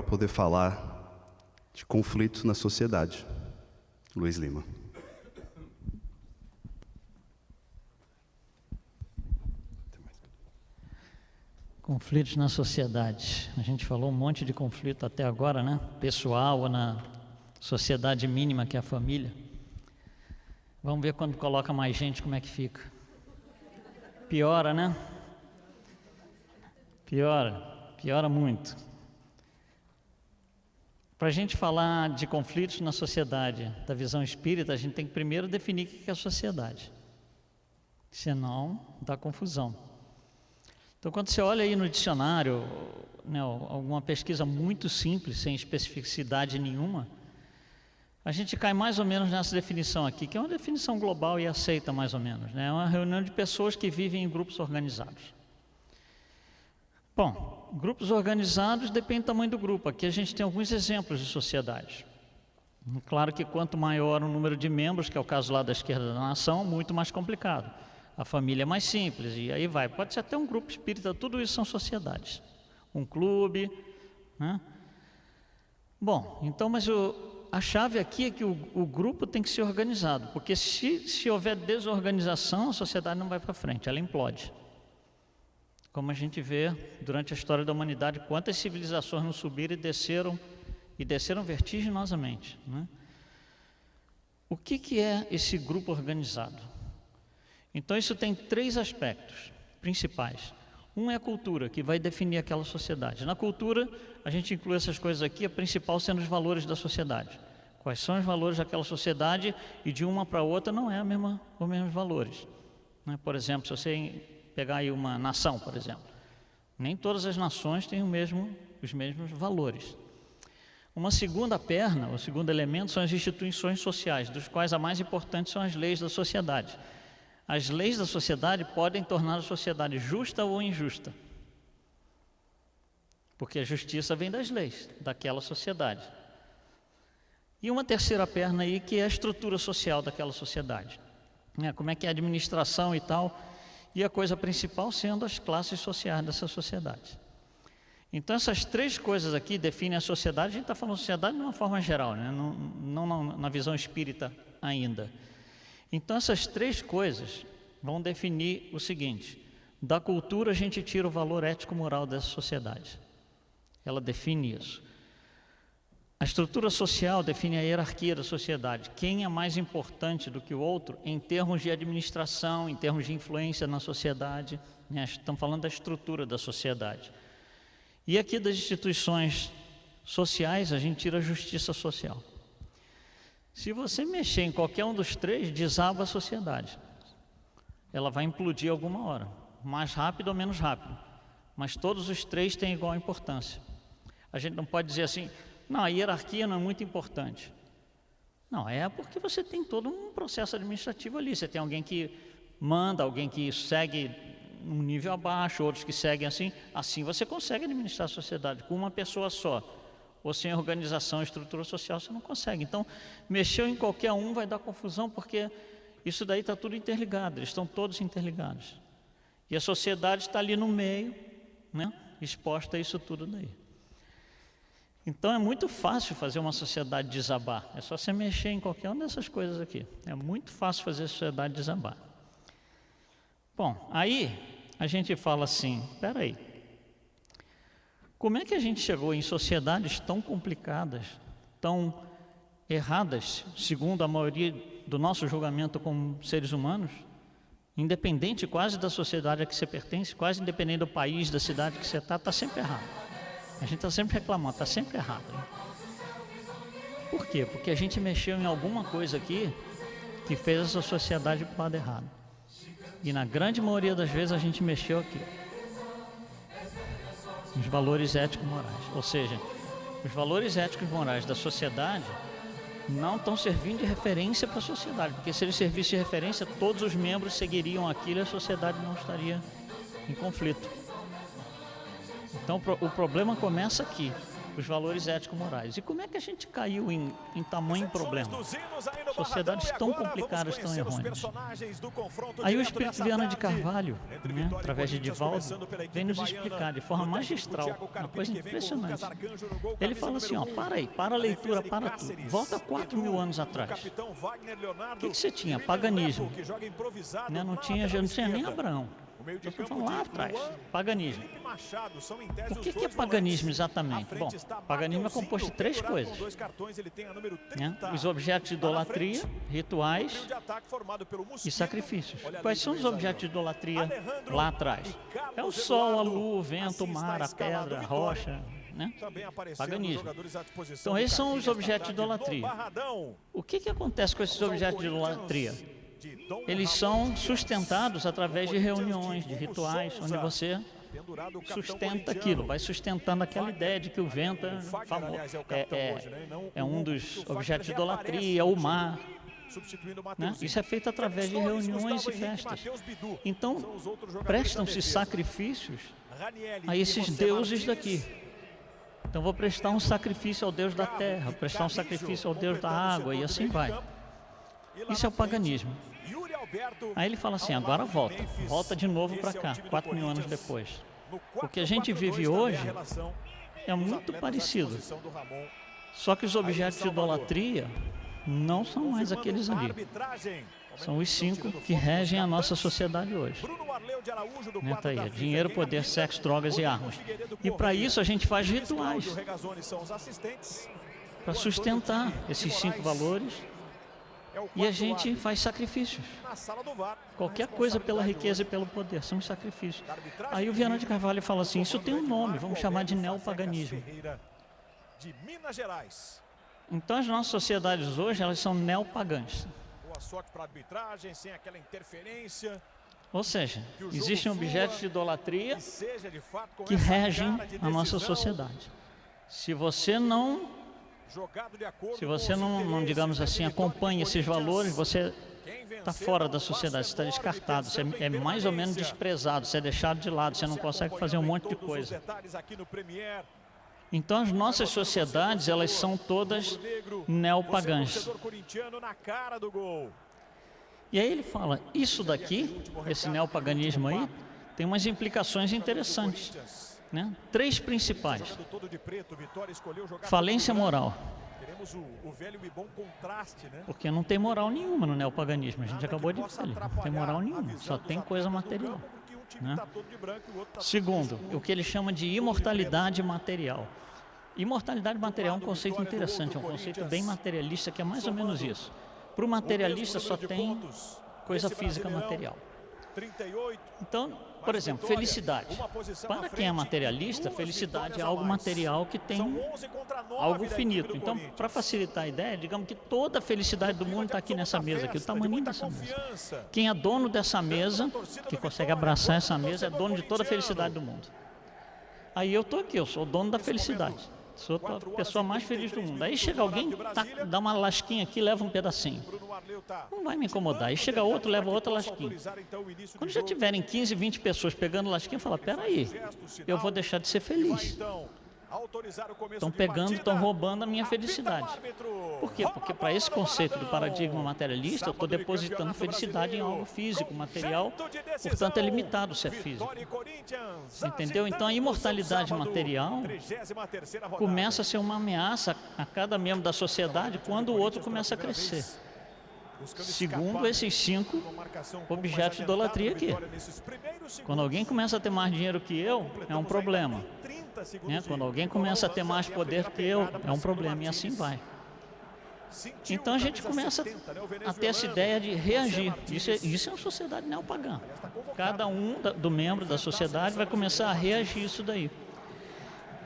para poder falar de conflitos na sociedade. Luiz Lima. Conflitos na sociedade. A gente falou um monte de conflito até agora, né? Pessoal ou na sociedade mínima que é a família. Vamos ver quando coloca mais gente como é que fica. Piora, né? Piora muito. Para a gente falar de conflitos na sociedade, da visão espírita, a gente tem que primeiro definir o que é a sociedade. Senão, dá confusão. Então, quando você olha aí no dicionário, né, alguma pesquisa muito simples, sem especificidade nenhuma, a gente cai mais ou menos nessa definição aqui, que é uma definição global e aceita mais ou menos, né? É uma reunião de pessoas que vivem em grupos organizados. Bom, grupos organizados depende do tamanho do grupo. Aqui a gente tem alguns exemplos de sociedades. Claro que quanto maior o número de membros, que é o caso lá da esquerda da nação, muito mais complicado. A família é mais simples, e aí vai. Pode ser até um grupo espírita, tudo isso são sociedades. Um clube, né? Bom, então, mas a chave aqui é que o grupo tem que ser organizado, porque se houver desorganização, a sociedade não vai para frente, ela implode. Como a gente vê durante a história da humanidade, quantas civilizações não subiram e desceram vertiginosamente, né? O que é esse grupo organizado? Então isso tem 3 aspectos principais. Um é a cultura, que vai definir aquela sociedade. Na cultura, a gente inclui essas coisas aqui, a principal sendo os valores da sociedade. Quais são os valores daquela sociedade, e de uma para outra não é os mesmos valores, né? Por exemplo, se você pegar aí uma nação, por exemplo, nem todas as nações têm os mesmos valores. Uma segunda perna, o segundo elemento, são as instituições sociais, dos quais a mais importante são as leis da sociedade. As leis da sociedade podem tornar a sociedade justa ou injusta, porque a justiça vem das leis daquela sociedade. E uma terceira perna aí, que é a estrutura social daquela sociedade, né? Como é que é a administração e tal, e a coisa principal sendo as classes sociais dessa sociedade. Então essas 3 coisas aqui definem a sociedade. A gente está falando sociedade de uma forma geral, né? Não na visão espírita ainda. Então essas 3 coisas vão definir o seguinte: da cultura a gente tira o valor ético-moral dessa sociedade. Ela define isso. A estrutura social define a hierarquia da sociedade. Quem é mais importante do que o outro em termos de administração, em termos de influência na sociedade, né? Estamos falando da estrutura da sociedade. E aqui das instituições sociais a gente tira a justiça social. Se você mexer em qualquer um dos 3, desaba a sociedade. Ela vai implodir alguma hora, mais rápido ou menos rápido, mas todos os 3 têm igual importância. A gente não pode dizer assim, não, a hierarquia não é muito importante. Não, é porque você tem todo um processo administrativo ali. Você tem alguém que manda, alguém que segue um nível abaixo, outros que seguem assim. Assim você consegue administrar a sociedade com uma pessoa só. Ou sem organização e estrutura social você não consegue. Então, mexeu em qualquer um vai dar confusão, porque isso daí está tudo interligado, eles estão todos interligados. E a sociedade está ali no meio, né, exposta a isso tudo daí. Então é muito fácil fazer uma sociedade desabar. É só você mexer em qualquer uma dessas coisas aqui. É muito fácil fazer a sociedade desabar. Bom, aí a gente fala assim, espera aí. Como é que a gente chegou em sociedades tão complicadas, tão erradas, segundo a maioria do nosso julgamento como seres humanos, independente quase da sociedade a que você pertence, quase independente do país, da cidade que você está sempre errado. A gente está sempre reclamando, está sempre errado, né? Por quê? Porque a gente mexeu em alguma coisa aqui que fez essa sociedade para o lado errado. E na grande maioria das vezes a gente mexeu aqui. Os valores éticos-morais. Ou seja, os valores éticos-morais da sociedade não estão servindo de referência para a sociedade, porque se eles servissem de referência, todos os membros seguiriam aquilo e a sociedade não estaria em conflito. Então o problema começa aqui. os valores ético-morais. E como é que a gente caiu em tamanho problema? Sociedades tão complicadas, tão errôneas. Aí o Espírito Viana de Carvalho, né, através de Divaldo, vem nos explicar de forma magistral, uma coisa impressionante. Ele fala assim, ó, para aí, para a leitura, para tudo. Volta 4.000 anos atrás. O que você tinha? Paganismo. Né? Não tinha nem Abraão. Eu estou falando lá atrás, paganismo. O que é paganismo exatamente? Bom, paganismo é composto de 3 coisas. Né? Os objetos de idolatria, rituais e sacrifícios. Quais são os objetos de idolatria lá atrás? É o sol, a lua, o vento, o mar, a pedra, a rocha. Né? Paganismo. Então esses são os objetos de idolatria. O que acontece com esses objetos de idolatria? Eles são sustentados através de reuniões, de rituais, onde você sustenta aquilo, vai sustentando aquela ideia de que o vento é um dos objetos de idolatria, o mar. Né? Isso é feito através de reuniões e festas. Então, prestam-se sacrifícios a esses deuses daqui. Então, vou prestar um sacrifício ao Deus da terra, prestar um sacrifício ao Deus da água, e assim vai. Isso é o paganismo. Aí ele fala assim, agora volta de novo para cá, 4.000 anos depois. O que a gente vive hoje é muito parecido, só que os objetos de idolatria não são mais aqueles ali. São os 5 que regem a nossa sociedade hoje. Né, tá aí, dinheiro, poder, sexo, drogas e armas. E para isso a gente faz rituais, para sustentar esses 5 valores. E a gente faz sacrifícios. Qualquer coisa pela riqueza e pelo poder, são sacrifícios. Aí o Viana de Carvalho fala assim, isso tem um nome, vamos chamar de neopaganismo. Então as nossas sociedades hoje, elas são neopagãs. Ou seja, existem objetos de idolatria que regem a nossa sociedade. Se você não, digamos assim, acompanha esses valores, você está fora da sociedade, você está descartado, você é mais ou menos desprezado, você é deixado de lado, você não consegue fazer um monte de coisa. Então as nossas sociedades, elas são todas neopagãs. E aí ele fala, isso daqui, esse neopaganismo aí, tem umas implicações interessantes. Né? 3 principais. Falência moral. Porque não tem moral nenhuma no neopaganismo, a gente acabou de ver ali, não tem moral nenhuma, só tem coisa material. Né? Segundo, o que ele chama de imortalidade material. Imortalidade material é um conceito interessante, é um conceito bem materialista, que é mais ou menos isso. Para o materialista só tem coisa física material. Então, por exemplo, felicidade. Para quem é materialista, felicidade é algo material que tem algo finito. Então, para facilitar a ideia, digamos que toda a felicidade do mundo está aqui nessa mesa, aqui, o tamanho dessa mesa. Quem é dono dessa mesa, que consegue abraçar essa mesa, é dono de toda a felicidade do mundo. Aí eu estou aqui, eu sou o dono da felicidade. Sou a pessoa mais feliz do mundo. Aí chega alguém, dá uma lasquinha aqui, leva um pedacinho. Não vai me incomodar. Aí chega outro, leva outra lasquinha. Quando já tiverem 15, 20 pessoas pegando lasquinha, fala, peraí, eu vou deixar de ser feliz. Estão pegando, estão roubando a minha felicidade. Por quê? Porque para esse conceito do paradigma materialista, eu estou depositando felicidade em algo físico, material, portanto é limitado ser físico. Entendeu? Então a imortalidade material começa a ser uma ameaça a cada membro da sociedade quando o outro começa a crescer. Segundo esses 5 objetos de idolatria aqui. Quando alguém começa a ter mais dinheiro que eu, é um problema. Quando alguém começa a ter mais poder que eu, é um problema, e assim vai. Então a gente começa a ter essa ideia de reagir. Isso é uma sociedade neopagã. Cada um do membro da sociedade vai começar a reagir isso daí.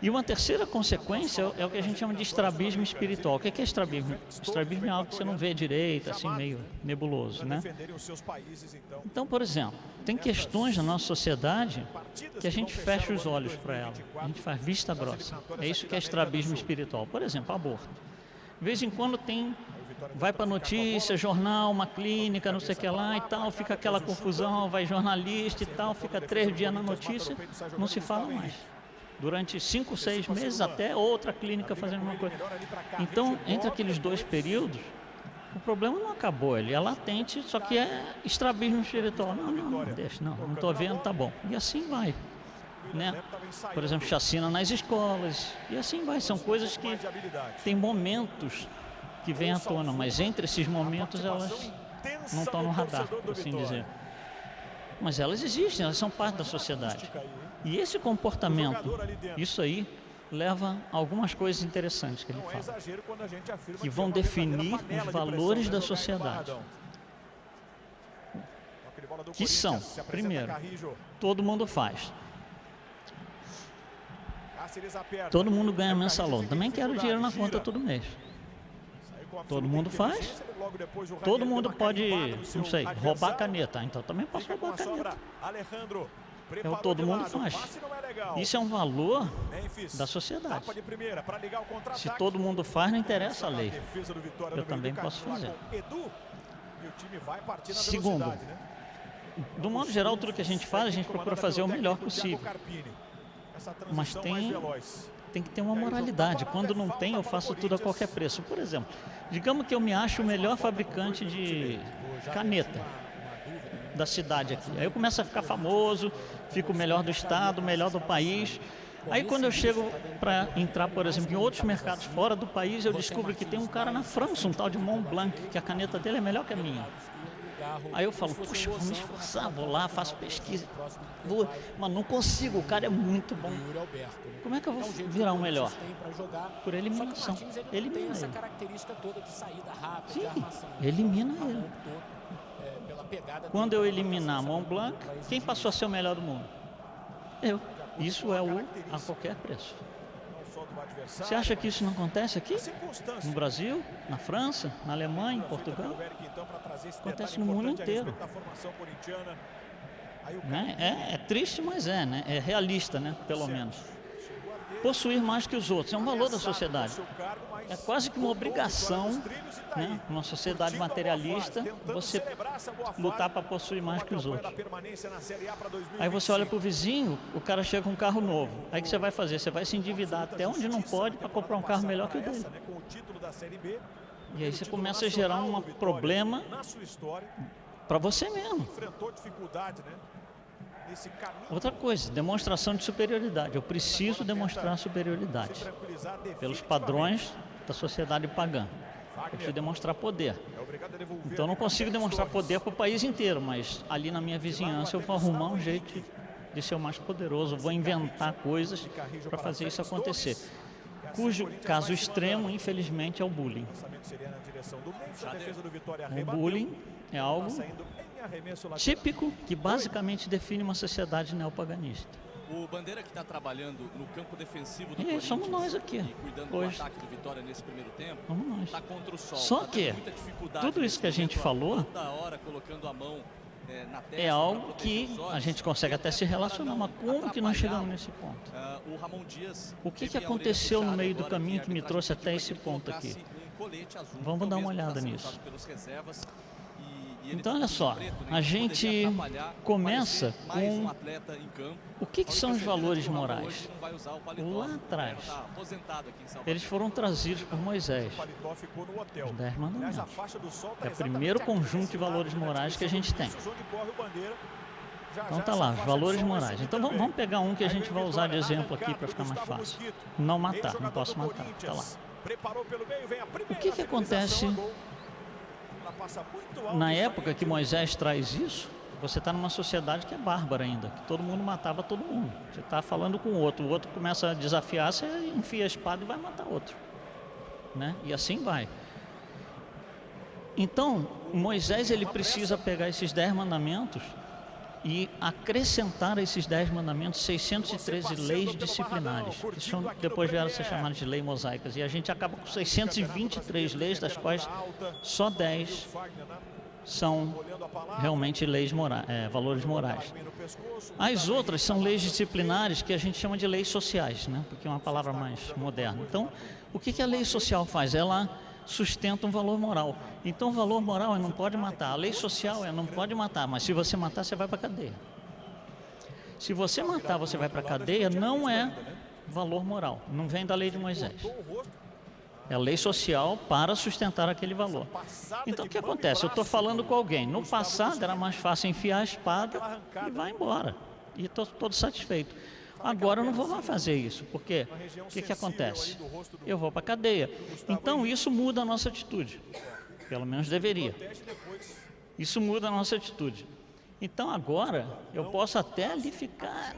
E uma terceira consequência é o que a gente chama de estrabismo espiritual. O que é estrabismo? Estrabismo é algo que você não vê direito, assim, meio nebuloso, né? Então, por exemplo, tem questões na nossa sociedade que a gente fecha os olhos para ela. A gente faz vista grossa. É isso que é estrabismo espiritual. Por exemplo, aborto. De vez em quando vai para notícia, jornal, uma clínica, não sei o que lá e tal, fica aquela confusão, vai jornalista e tal, fica 3 dias na notícia, não se fala mais. durante 5, 6 meses, até outra clínica fazendo uma coisa. Então, entre aqueles 2 períodos, o problema não acabou, ele é latente, só que é estrabismo espiritual. Não, deixa, não estou vendo, tá bom. E assim vai, né? Por exemplo, chacina nas escolas, e assim vai. São coisas que tem momentos que vêm à tona, mas entre esses momentos elas não estão no radar, por assim dizer. Mas elas existem, elas são parte da sociedade. E esse comportamento, isso aí, leva a algumas coisas interessantes que ele fala, que vão definir os valores da sociedade. Que são, primeiro, todo mundo faz. Todo mundo ganha mensalão. Também quero dinheiro na conta todo mês. Todo mundo faz. Todo mundo pode, não sei, roubar a caneta. Então também posso roubar a caneta. Todo mundo faz. Isso é um valor da sociedade. Se todo mundo faz, não interessa a lei. Eu também posso fazer. Segundo, do modo geral, tudo que a gente faz, a gente procura fazer o melhor possível. Mas tem que ter uma moralidade. Quando não tem, eu faço tudo a qualquer preço. Por exemplo, digamos que eu me acho o melhor fabricante de caneta da cidade aqui. Aí eu começo a ficar famoso, fico o melhor do estado, o melhor do país. Aí quando eu chego para entrar, por exemplo, em outros mercados fora do país, eu descubro que tem um cara na França, um tal de Montblanc, que a caneta dele é melhor que a minha. Aí eu falo, puxa, vou me esforçar, vou lá, faço pesquisa, mas não consigo, o cara é muito bom. Como é que eu vou virar um melhor? Por eliminação. Elimina ele. Sim, elimina ele. Quando eu eliminar Montblanc, quem passou a ser o melhor do mundo? Eu. Isso é a qualquer preço. Você acha que isso não acontece aqui? No Brasil, na França, na Alemanha, em Portugal? Acontece no mundo inteiro. Né? É triste, mas né? É realista, né? Pelo menos. Possuir mais que os outros é um valor da sociedade. É quase que uma obrigação, né? Numa sociedade materialista, você lutar para possuir mais que os outros. Aí você olha para o vizinho, o cara chega com um carro novo. Aí o que você vai fazer? Você vai se endividar até onde não pode para comprar um carro melhor que o dele. E aí você começa a gerar um problema para você mesmo. Outra coisa, demonstração de superioridade. Eu preciso demonstrar superioridade pelos padrões da sociedade pagã. Eu preciso demonstrar poder. Então eu não consigo demonstrar poder para o país inteiro, mas ali na minha vizinhança eu vou arrumar um jeito de ser o mais poderoso, vou inventar coisas para fazer isso acontecer. Cujo caso extremo, infelizmente, é o bullying. O bullying é algo típico que basicamente define uma sociedade neopaganista. O Bandeira, que está trabalhando no campo defensivo do Corinthians, somos nós aqui, e cuidando hoje. do ataque do Vitória nesse primeiro tempo, Somos nós. está contra o sol. Só que tudo isso que a gente falou toda hora colocando a mão na testa, é algo que a gente consegue até se relacionar, mas como que nós chegamos nesse ponto? O Ramon Dias, O que aconteceu no meio do caminho que me trouxe até esse ponto aqui? Vamos dar uma olhada nisso. Então, olha só, a gente começa com o que são os valores morais. Lá atrás, eles foram trazidos por Moisés, os 10 mandamentos. É o primeiro conjunto de valores morais que a gente tem. Então tá lá, os valores morais. Então vamos pegar um que a gente vai usar de exemplo aqui para ficar mais fácil. Não matar, não posso matar, tá lá. O que acontece na época que Moisés traz isso? Você está numa sociedade que é bárbara ainda, que todo mundo matava todo mundo. Você está falando com o outro começa a desafiar, você enfia a espada e vai matar outro, né? E assim vai. Então, Moisés ele precisa pegar esses 10 mandamentos e acrescentar a esses 10 mandamentos 613 leis disciplinares, que são, depois vieram a ser chamadas de leis mosaicas. E a gente acaba com 623 leis, das quais só 10 são realmente leis morais, valores morais. As outras são leis disciplinares que a gente chama de leis sociais, né? Porque é uma palavra mais moderna. Então, o que a lei social faz? Ela sustenta um valor moral. Então, o valor moral é não pode matar. A lei social é não pode matar, mas se você matar, você vai para a cadeia. Se você matar, você vai para a cadeia, não é valor moral, não vem da lei de Moisés. É a lei social para sustentar aquele valor. Então, o que acontece? Eu estou falando com alguém. No passado, era mais fácil enfiar a espada e vai embora. E estou todo satisfeito. Agora, eu não vou mais fazer isso. Porque o que acontece? Eu vou para a cadeia. Então, isso muda a nossa atitude. Pelo menos deveria. Isso muda a nossa atitude. Então, agora, eu posso até ali ficar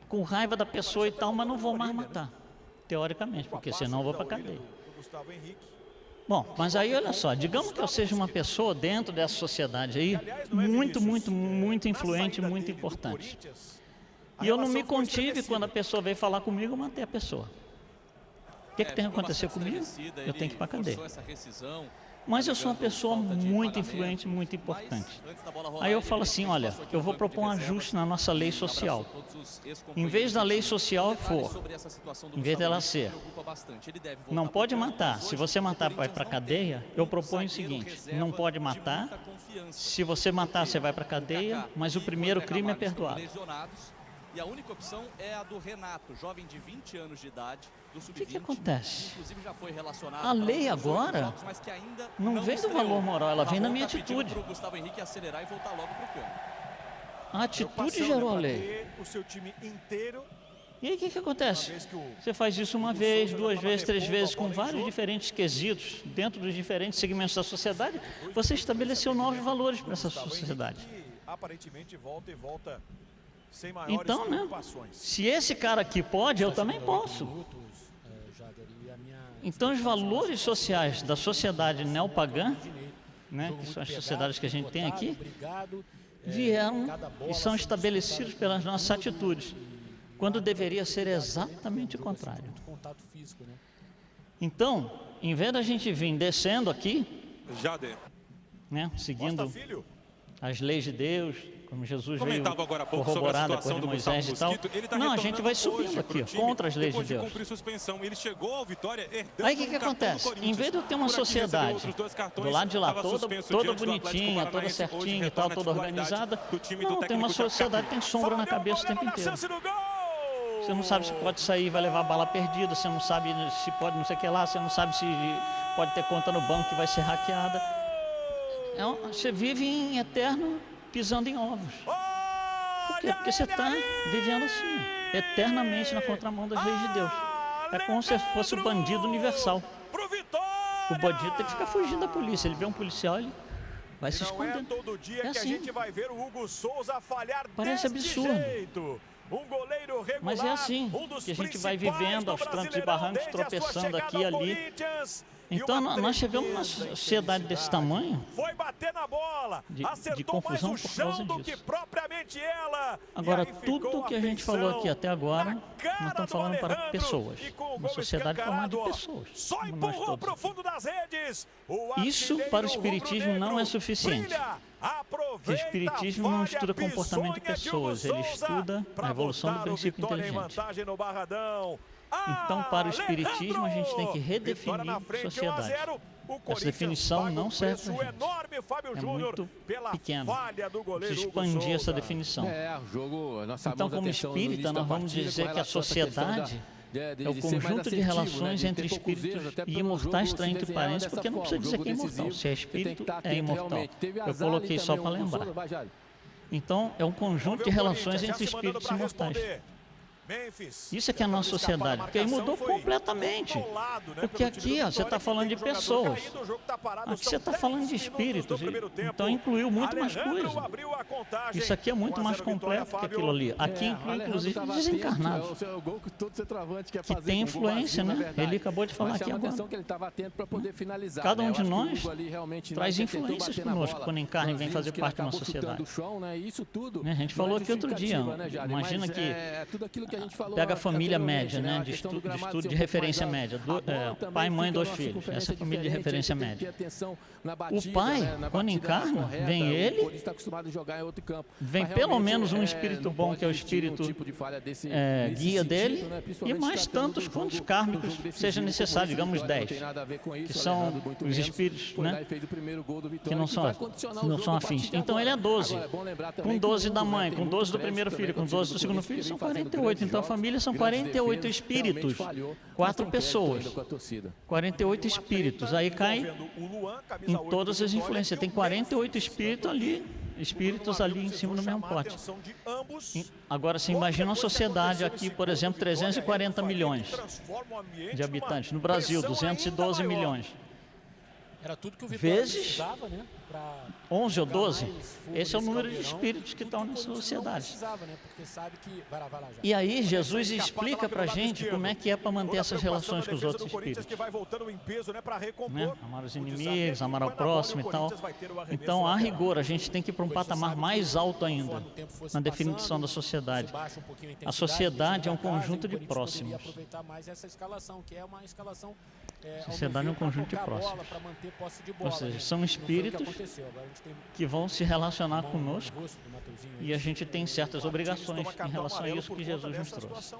com raiva da pessoa e tal, mas não vou mais matar. Teoricamente, porque senão eu vou para a cadeia. Bom, mas aí olha só, digamos que eu seja uma pessoa dentro dessa sociedade aí, muito influente, muito importante. E eu não me contive quando a pessoa veio falar comigo, eu matei a pessoa. O que tem que acontecer comigo? Eu tenho que ir para a cadeia. Mas eu sou uma pessoa muito influente, muito importante. Aí eu falo assim, olha, eu vou propor um ajuste na nossa lei social. Em vez da lei social em vez dela ser, não pode matar. Se você matar, vai para a cadeia. Eu proponho o seguinte, não pode matar. Se você matar, você vai para a cadeia, mas o primeiro crime é perdoado. E a única opção é a do Renato, jovem de 20 anos de idade, do sub-20. O que acontece? Inclusive já foi relacionado a lei agora jogos, mas que ainda não vem do valor moral, ela vem da minha pedindo atitude. pro Gustavo Henrique acelerar e voltar logo pro campo. A atitude gerou a lei. O seu time inteiro. E aí o que acontece? Você faz isso uma vez, duas vezes, três vezes, com vários diferentes quesitos, dentro dos diferentes segmentos da sociedade, você estabeleceu novos valores para essa sociedade. Aparentemente volta então, né? Se esse cara aqui pode, eu também posso. Então, os valores sociais da sociedade neopagã, né, que são as sociedades que a gente tem aqui, vieram e são estabelecidos pelas nossas atitudes, quando deveria ser exatamente o contrário. Então, em vez da gente vir descendo aqui, né, seguindo as leis de Deus, como Jesus veio corroborar depois de Moisés e tal. Não, a gente vai subindo aqui, contra as leis de Deus. Aí o que acontece? Em vez de eu ter uma sociedade do lado de lá, toda bonitinha, toda certinha e tal, toda organizada, não, tem uma sociedade que tem sombra na cabeça o tempo inteiro. Você não sabe se pode sair e vai levar bala perdida, você não sabe se pode não sei o que lá, você não sabe se pode ter conta no banco que vai ser hackeada. Você vive em eterno pisando em ovos. Por quê? Porque você está vivendo assim, eternamente na contramão das leis de Deus. É como se fosse o bandido universal. O bandido tem que ficar fugindo da polícia. Ele vê um policial, ele vai se esconder. É assim. Parece absurdo. Mas é assim que a gente vai vivendo aos trancos e barrancos, tropeçando aqui e ali. Então, nós chegamos numa sociedade desse tamanho de confusão por causa disso. Agora, tudo que a gente falou aqui até agora, nós estamos falando para pessoas. Uma sociedade formada de pessoas, como nós todos. Isso para o Espiritismo não é suficiente. O Espiritismo não estuda comportamento de pessoas, ele estuda a evolução do princípio inteligente. Então, para o Espiritismo, a gente tem que redefinir sociedade. Essa definição não serve para a gente. É muito pequena. Precisa expandir essa definição. Então, como espírita, nós vamos dizer que a sociedade é o conjunto de relações entre espíritos e imortais entre parentes, porque não precisa dizer que é imortal. Se é espírito, é imortal. Eu coloquei só para lembrar. Então, é um conjunto de relações entre espíritos imortais. Isso é que é a nossa sociedade, porque aí mudou completamente. Porque aqui você está falando de pessoas, aqui você está falando de espíritos, então incluiu muito mais coisa. Isso aqui é muito mais completo que aquilo ali. Aqui inclui inclusive desencarnados, que tem influência, né? Ele acabou de falar aqui agora. Cada um de nós traz influências conosco quando encarna e vem fazer parte de uma sociedade. A gente falou aqui outro dia, imagina que pega a família média, né, de estudo de referência média, pai, mãe, 2 filhos, essa é a família de referência média. O pai, quando encarna, vem ele, vem pelo menos um espírito bom, que é o espírito guia dele, e mais tantos quantos kármicos seja necessário, digamos 10, que são os espíritos, né, que não são afins. Então ele é 12, com 12 da mãe, com 12 do primeiro filho, com 12 do segundo filho, são 48. Então a família são 48 espíritos, 4 pessoas, 48 espíritos. Aí cai em todas as influências. Tem 48 espíritos ali em cima do mesmo pote. Agora, você imagina uma sociedade aqui, por exemplo, 340 milhões de habitantes. No Brasil, 212 milhões. Era tudo que o Vezes precisava, né? 11 ou 12, esse é o número de espíritos que estão nessa sociedade. E aí Jesus explica para a gente como é que é para manter essas relações com os outros espíritos. Né? Amar os inimigos, amar ao próximo e tal. Então, a rigor, a gente tem que ir para um patamar mais alto ainda, na definição da sociedade. A sociedade é um conjunto de próximos. A sociedade é um conjunto de próximos. Ou seja, são espíritos que vão se relacionar conosco e a gente tem certas obrigações em relação a isso que Jesus nos trouxe.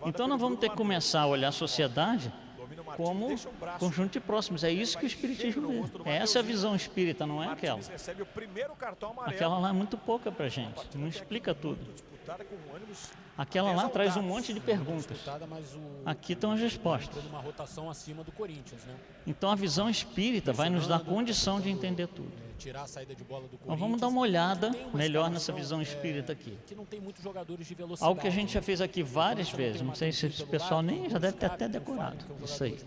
Então nós vamos ter que começar a olhar a sociedade como conjunto de próximos. É isso que o Espiritismo vê. Essa é a visão espírita, não é aquela. Aquela lá é muito pouca para a gente, não explica tudo. Aquela lá traz um monte de perguntas. Aqui estão as respostas. Então a visão espírita vai nos dar condição de entender tudo. Então vamos dar uma olhada melhor nessa visão espírita aqui. Algo que a gente já fez aqui várias vezes, não sei se esse pessoal nem já deve ter até decorado isso aí.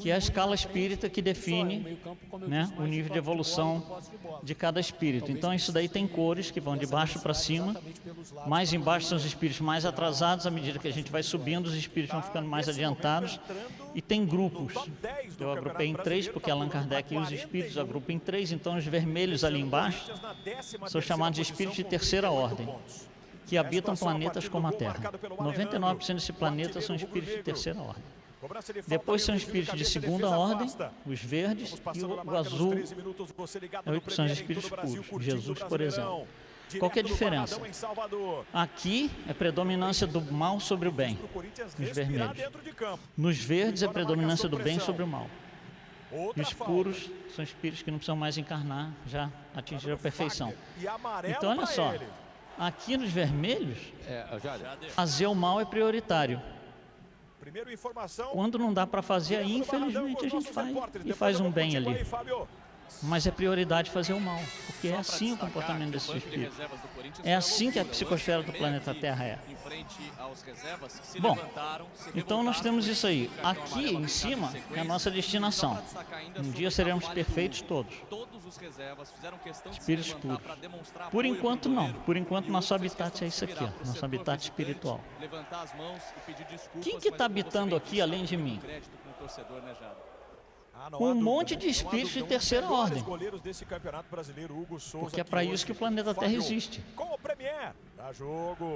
Que é a escala espírita que define, né, o nível de evolução de cada espírito. Então isso daí tem cores que vão de baixo para cima. Mais embaixo são os espíritos mais atrasados, à medida que a gente vai subindo, os espíritos vão ficando mais adiantados. E tem grupos. Eu agrupei em 3, porque Allan Kardec e os espíritos agrupam em 3, então os vermelhos ali embaixo são chamados de espíritos de terceira ordem, que habitam planetas como a Terra. 99% desse planeta são espíritos de terceira ordem. Depois são espíritos de segunda ordem, os verdes, e o azul são os espíritos puros. Jesus, por exemplo. Qual que é a diferença? Aqui é predominância do mal sobre o bem, nos vermelhos. Nos verdes é predominância do bem sobre o mal. E os puros são espíritos que não precisam mais encarnar, já atingiram a perfeição. Então, olha só, aqui nos vermelhos, fazer o mal é prioritário. Quando não dá para fazer, aí infelizmente a gente faz e faz um bem ali. Mas é prioridade fazer o mal, porque é assim o comportamento desses espíritos. É assim que a psicosfera do planeta Terra é. Bom, então nós temos isso aí. Aqui em cima é a nossa destinação. Um dia seremos perfeitos todos. Espíritos puros. Por enquanto não. Por enquanto nosso habitat é isso aqui, ó, nosso habitat espiritual. Quem que está habitando aqui além de mim? Um monte de espíritos de terceira ordem. Porque é para isso que o planeta Terra existe.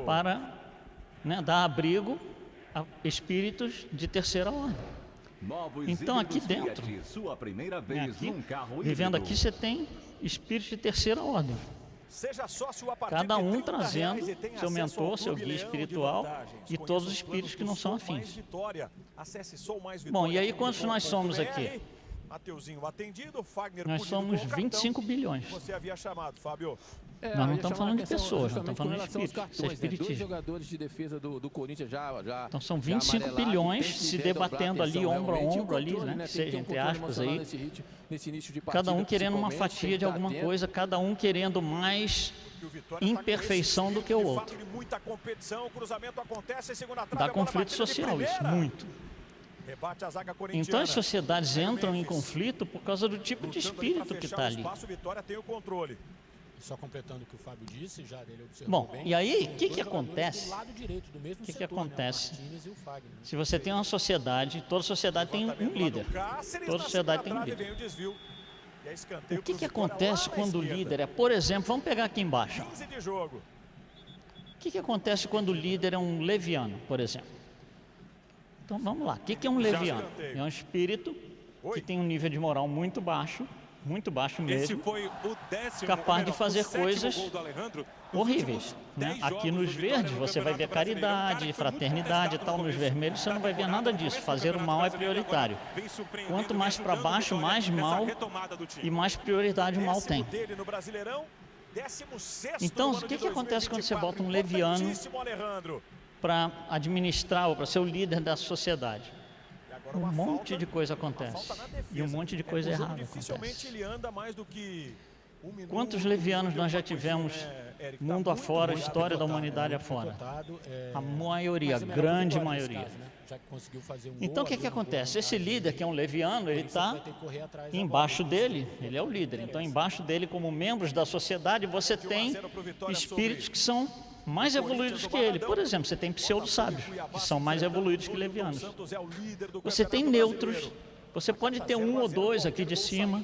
Para, né, dar abrigo a espíritos de terceira ordem. Então aqui dentro, vivendo aqui, você tem espíritos de terceira ordem. Cada um trazendo seu mentor, seu guia espiritual e todos os espíritos que não são afins. Bom, e aí quantos nós somos aqui? Nós somos 25 bilhões. Nós não estamos falando de pessoas, nós estamos falando de espíritos. Isso é espiritismo. Jogadores de defesa do Corinthians já então são 25 bilhões se debatendo ali, ombro a ombro, ali, né? Seja entre aspas aí. Cada um querendo uma fatia de alguma coisa, cada um querendo mais imperfeição do que o outro. Dá conflito social isso, muito. Então as sociedades entram em conflito por causa do tipo de espírito que está ali. Só completando o que o Fábio disse, já ele observou. Bom, bem, e aí, o que acontece? O que acontece? Se você tem uma sociedade, toda sociedade tem um líder. Toda sociedade tem um líder. O que acontece quando o líder é, por exemplo, vamos pegar aqui embaixo. O que acontece quando o líder é um leviano, por exemplo? Então vamos lá, o que é um leviano? É um espírito que tem um nível de moral muito baixo mesmo, capaz de fazer coisas horríveis, né? Aqui nos verdes você vai ver caridade, fraternidade e tal, nos vermelhos você não vai ver nada disso, fazer o mal é prioritário. Quanto mais para baixo, mais mal e mais prioridade o mal tem. Então, o que acontece quando você bota um leviano para administrar ou para ser o líder da sociedade. E agora Um uma monte falta, de coisa uma acontece. falta na defesa. E um monte de coisa O jogo errada dificilmente acontece. ele anda mais do que um minuto, Quantos levianos nós já tivemos Eric? Tá mundo muito afora, molhado. história da humanidade afora? Picotado, A maioria, a mas é melhor grande vitória nesse maioria. caso, né? Já que conseguiu fazer um Então o gol, que abriu um gol acontece? na Esse vantagem, líder, que é um leviano, ele está vai ter que correr atrás da embaixo bola. dele, ele é o líder. Então embaixo dele, como membros da sociedade, você tem espíritos que são mais evoluídos que ele. Por exemplo, você tem pseudo-sábios, que são mais evoluídos que levianos. Você tem neutros, você pode ter um ou dois aqui de cima,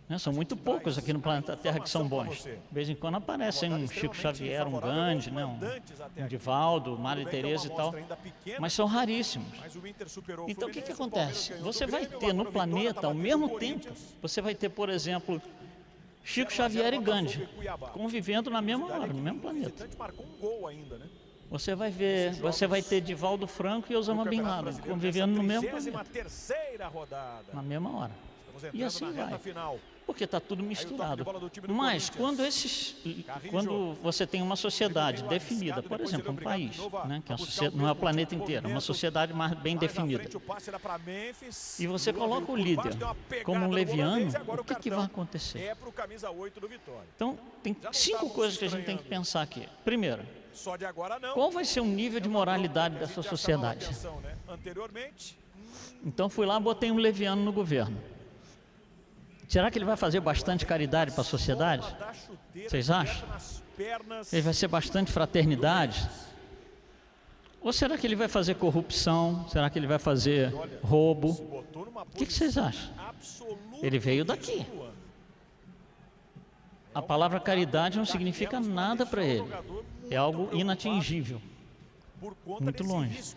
né? São muito poucos aqui no planeta Terra que são bons. De vez em quando aparecem um Chico Xavier, um Gandhi, né? um Divaldo, Maria Teresa e tal, mas são raríssimos. Então o que acontece? Você vai ter no planeta, ao mesmo tempo, você vai ter, por exemplo, Chico Xavier e Gandhi convivendo na mesma hora, no mesmo planeta. Você vai ver, você vai ter Divaldo Franco e Osama Bin Laden convivendo no mesmo planeta, na mesma hora. E assim vai, porque está tudo misturado. Mas quando você tem uma sociedade definida, por exemplo, um país, né, que não é o planeta inteiro, é uma sociedade mais bem definida, e você coloca o líder como um leviano, o que vai acontecer? Então, tem 5 coisas que a gente tem que pensar aqui. Primeiro, qual vai ser o nível de moralidade dessa sociedade? Então, fui lá e botei um leviano no governo. Será que ele vai fazer bastante caridade para a sociedade? Vocês acham? Ele vai ser bastante fraternidade? Ou será que ele vai fazer corrupção? Será que ele vai fazer roubo? O que vocês acham? Ele veio daqui. A palavra caridade não significa nada para ele. É algo inatingível, muito longe.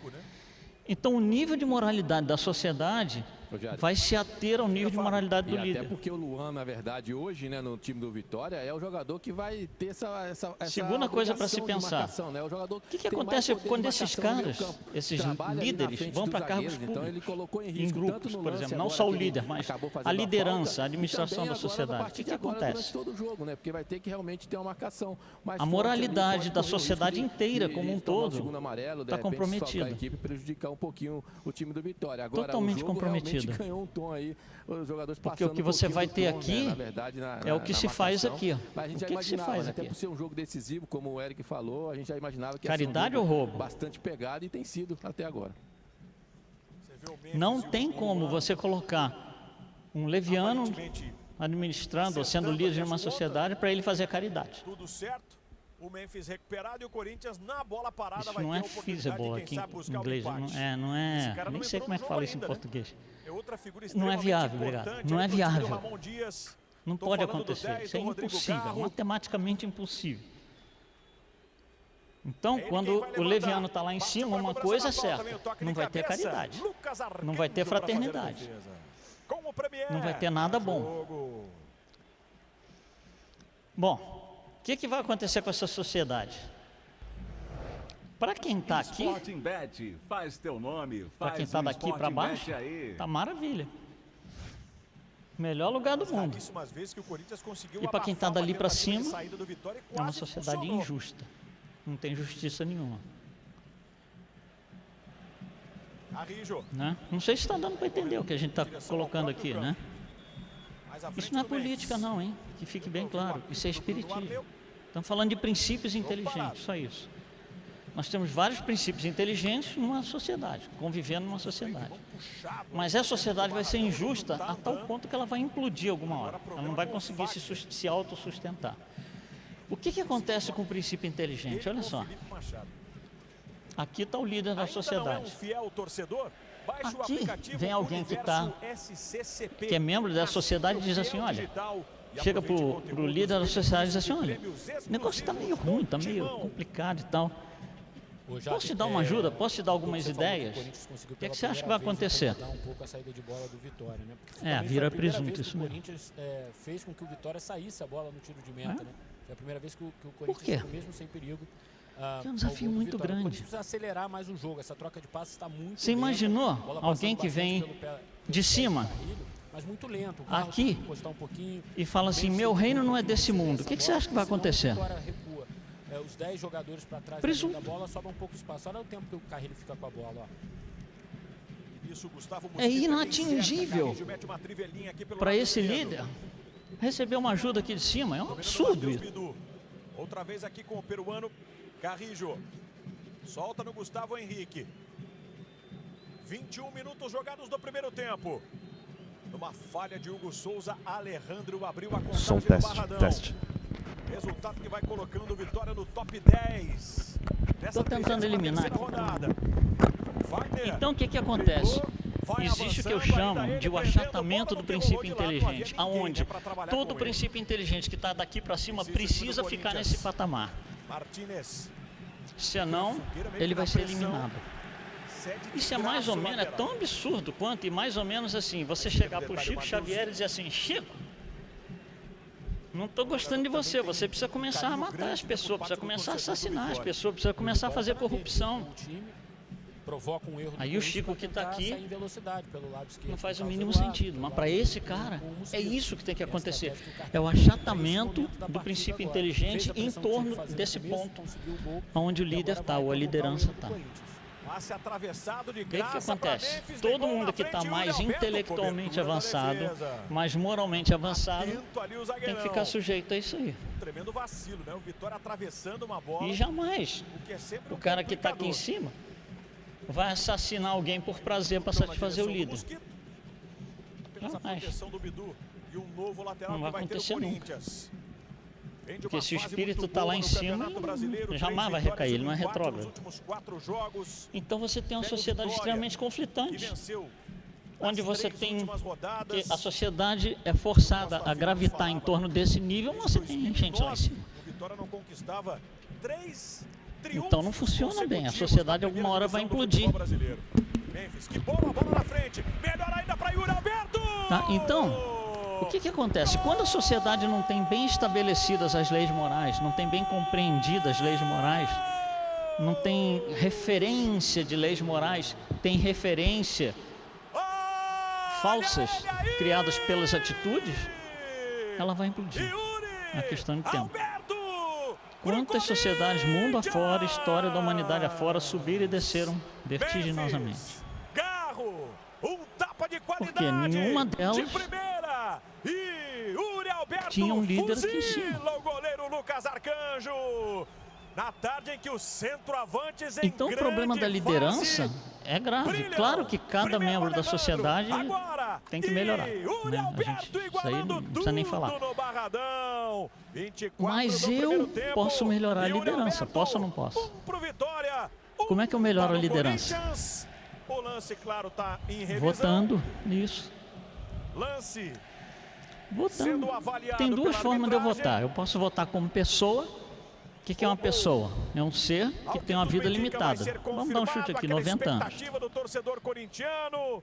Então, o nível de moralidade da sociedade vai se ater ao nível de moralidade do líder. Até porque o Luan, na verdade, hoje, né, no time do Vitória, é o jogador que vai ter essa segunda coisa para se obrigação de pensar. marcação, né? O jogador O que tem mais acontece poder de quando esses marcação no meio caras, campo. esses Trabalha ali na líderes, frente vão dos para cargos zagueiros, então ele públicos, colocou em em risco, grupos, tanto no por lance exemplo, não agora só o que ele líder, mas acabou fazendo a liderança, falta, a administração e também da agora, sociedade. a O partir que de agora, acontece? durante todo o jogo, né? Porque vai ter que realmente ter uma marcação mais A forte moralidade ali, pode da correr o risco sociedade inteira, de como um tomar o todo, segundo amarelo, de está repente, comprometida. desfalcar a equipe, prejudicar um pouquinho o time do Vitória. Agora, Totalmente o jogo comprometida. realmente ganhou um tom aí, os jogadores Porque o que passando você um vai pouquinho ter do tom, aqui né, na verdade, é o que se faz marcação. aqui, ó. Mas a gente O já que se imaginava, faz né, até aqui? por ser um jogo decisivo, como o Eric falou, a gente já imaginava que ia Caridade ser um ou jogo roubo? bastante pegado e tem sido até agora. Não tem como você colocar um leviano administrando ou sendo líder de uma sociedade para ele fazer caridade. Tudo certo. O Memphis recuperado e o Corinthians na bola parada Isso vai não ter é a oportunidade feasible de, aqui quem sabe, em buscar o inglês, empate. não Esse é, cara não nem sei entrou como é no que fala jogo isso em ainda, né? português. É outra figura Não é extremamente viável, obrigado. importante, Não é ali pro time do viável. Ramon Dias. Não Tô pode falando do acontecer, 10, isso é do Rodrigo impossível, Garro. matematicamente impossível. Então, Ele quando quem vai o levantar. leviano está lá em Partiu cima, pra uma cobrança coisa é da falta, certa, vem o toque não de vai ter cabeça. caridade, Lucas não vai ter Arcanjo pra fazer a fraternidade, defesa. Com o Premier. não vai ter nada bom. Jogo. Bom, o que vai acontecer com essa sociedade? Para quem está aqui, Sporting Bet, faz teu nome, para quem faz está um daqui para Sporting baixo, Bet aí. tá maravilha. Melhor lugar do mundo. Raríssimas vezes que o Corinthians conseguiu E para quem está abafar dali uma para tentativa de cima, saída do Vitória e é uma quase sociedade funcionou. injusta. Não tem justiça nenhuma, Arrijo. né? Não sei se está dando para entender o que a gente está colocando aqui, né? Mais à Isso frente não é do Memphis. política não, hein? Que fique bem claro, isso é espiritismo. Estamos falando de princípios inteligentes, só isso. Nós temos vários princípios inteligentes numa sociedade, convivendo numa sociedade. Mas essa sociedade vai ser injusta a tal ponto que ela vai implodir alguma hora. Ela não vai conseguir se autossustentar. O que acontece com o princípio inteligente? Olha só, Felipe Machado. aqui está o líder da Ainda não é um sociedade. fiel torcedor? Baixe o Aqui aplicativo vem alguém que Universo SCCP. que é membro da sociedade e diz assim, olha, chega pro líder da sociedade e diz assim, olha, o negócio está meio ruim, está meio complicado e tal. Posso te dar uma ajuda? Posso te dar algumas ideias? O que você acha que vai acontecer? Um pouco a saída de bola do Vitória, né? Porque É, também vira foi a primeira presunto vez que isso o mesmo. Corinthians fez com que o Vitória saísse a bola no tiro de meta, né? Foi a primeira vez que o quê? Corinthians, mesmo sem perigo, Que é um desafio ao gol do muito Vitória. O grande. Corinthians precisa acelerar mais o jogo, essa troca de passes está muito Você lenta, imaginou a bola alguém passando que vem bastante pelo de pé cima do Carrilho, mas muito lento. O Carlos aqui tem que encostar um pouquinho. e fala assim, meu reino não é desse mundo. O que você acha que vai acontecer? Vitória recua. os 10 jogadores para trás Presunto. da bola, sobra um pouco de espaço. Olha o tempo que o Carrilho fica com a bola, ó. Isso, Gustavo É Mosquito inatingível Carrilho mete uma trivelinha aqui pelo para lado esse esquerdo. líder receber uma ajuda aqui de cima. É um Domina do absurdo Matheus isso. Bidu. Outra vez aqui com o peruano Carrijo. Solta no Gustavo Henrique. 21 minutos jogados do primeiro tempo. Numa falha de Hugo Souza, Alejandro abriu a contagem Som no teste, Barradão. teste. Resultado que vai colocando Vitória no top 10. Estou tentando eliminar aqui. Rodada. Wagner Então o que acontece? vai Existe o que eu avançando, chamo ainda de o ele perdendo achatamento bola, do não princípio derrubou de lado, não havia inteligente, ninguém, aonde né, pra trabalhar todo com ele. princípio inteligente que está daqui para cima Precisa precisa do ficar Corinthians. nesse patamar. Martinez. Senão, ele vai ser eliminado. Cede de Isso é mais ou graça o menos, é lateral. tão absurdo quanto, e mais ou menos assim, você chegar para o Chico Xavier e dizer assim, Chico, não estou gostando de você, você precisa começar a matar as pessoas, precisa começar a assassinar as pessoas, precisa começar a fazer corrupção. O time provoca um erro do Aí o Corinthians Chico pra que tá tentar aqui sair em velocidade pelo lado esquerdo, Não faz o por causa mínimo do lado, sentido, do mas lado para do- esse cara, com o é Mosquito. isso que tem que É a acontecer. estratégia que o É o Carrilho achatamento nesse momento da do partida princípio agora. inteligente Fez a em pressão que tinha torno que fazer no desse começo, ponto, conseguiu o gol, onde o e líder agora está, vai ou a provocar o liderança erro do está. Corinthians. Passe atravessado de O que graça pra acontece? Memphis, Todo levou mundo na que está frente, mais Yuri Alberto, intelectualmente cobertura da avançado, defesa. mais moralmente avançado, Atento ali o tem que zagueirão. ficar sujeito a isso aí. Tremendo vacilo, né? O Vitória atravessando uma bola. E jamais o que é sempre o um cara que está aqui em complicador. cima vai assassinar alguém por prazer para Então, na satisfazer o direção do líder. Mosquito. Apenas a Jamais. proteção do Bidu e um novo lateral Não que vai vai ter o acontecer nunca. Corinthians. Vem de Porque uma se o fase espírito muito tá lá boa em no cima, Campeonato Brasileiro, jamais 3 vai vitórias recair, e ele não é um empate nos retrógrado. últimos 4 jogos. Então você tem uma Pega o sociedade Vitória, extremamente que conflitante, venceu onde as você 3 tem últimas rodadas. que a sociedade é forçada a gravitar em torno desse nível, mas você tem gente lá em cima. O Vitória não conquistava 3 triunfos Então não funciona bem, a consecutivos sociedade na alguma hora vai primeira divisão implodir. do futebol brasileiro. Memphis, que bola na frente. Melhor ainda para Yuri Alberto. Tá, então, o que acontece? Quando a sociedade não tem bem estabelecidas as leis morais, não tem bem compreendidas as leis morais, não tem referência de leis morais, tem referência falsas criadas pelas atitudes, ela vai implodir. É uma questão de tempo. Quantas sociedades mundo afora, história da humanidade afora, subiram e desceram vertiginosamente? Garro, um tapa de qualidade. Porque nenhuma delas de primeira. E Yuri Alberto tinha um líder aqui em cima. fuzila o goleiro Lucas Arcanjo. Na tarde em que os centroavantes em Então o problema da grande liderança fase é grave. brilham. Claro que cada Primeiro membro da Alejandro, sociedade agora, tem que melhorar, e né? Yuri A Alberto gente, isso aí igualando não precisa nem tudo falar. no Barradão. 24 Mas do primeiro eu tempo. posso melhorar a Yuri liderança, Alberto, posso ou não posso? 1 pro Vitória, Como é que eu melhoro para a o liderança? Corinthians. O lance, claro, tá em revisão. Votando nisso. Lance Votando. sendo avaliado Tem duas pela formas de eu arbitragem. votar. Eu posso votar como pessoa. O que é uma pessoa? É um ser Ao que tem uma tudo vida indica, vai limitada. ser Vamos dar um chute aqui, confirmado, 90 aquela anos. expectativa do torcedor corintiano.